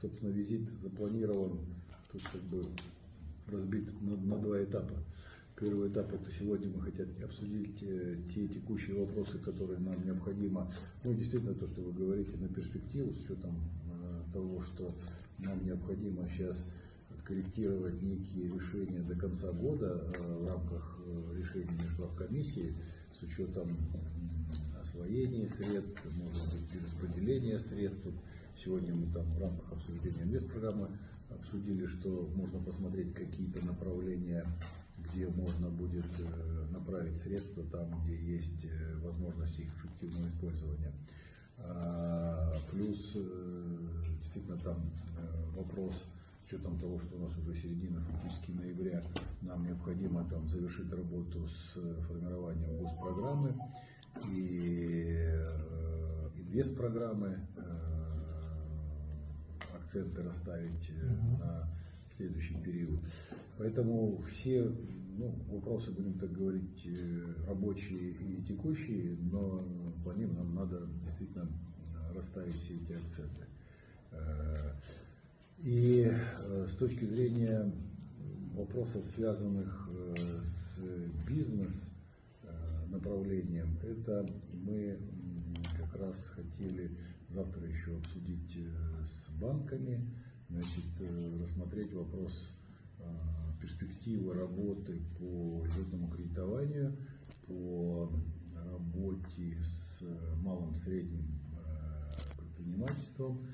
собственно, визит запланирован, тут как бы разбит на два этапа. Первый этап — это сегодня мы хотим обсудить те текущие вопросы, которые нам необходимо, ну и действительно то, что вы говорите, на перспективу, с учетом того, что нам необходимо сейчас откорректировать некие решения до конца года в рамках решения межправкомиссии, с учетом освоения средств, может быть, перераспределения средств. Сегодня мы там в рамках обсуждения инвестпрограммы обсудили, что можно посмотреть какие-то направления, где можно будет направить средства там, где есть возможность их эффективного использования. Плюс действительно там вопрос, с учетом того, что у нас уже середина фактически ноября, нам необходимо там завершить работу с формированием госпрограммы и инвестпрограммы, акценты расставить на следующий период. Поэтому все вопросы, будем так говорить, рабочие и текущие, но по ним нам надо действительно расставить все эти акценты. И с точки зрения вопросов, связанных с бизнес-направлением, это мы как раз хотели завтра еще обсудить с банками, значит, рассмотреть вопрос перспективы работы по льготному кредитованию, по работе с малым и средним предпринимательством,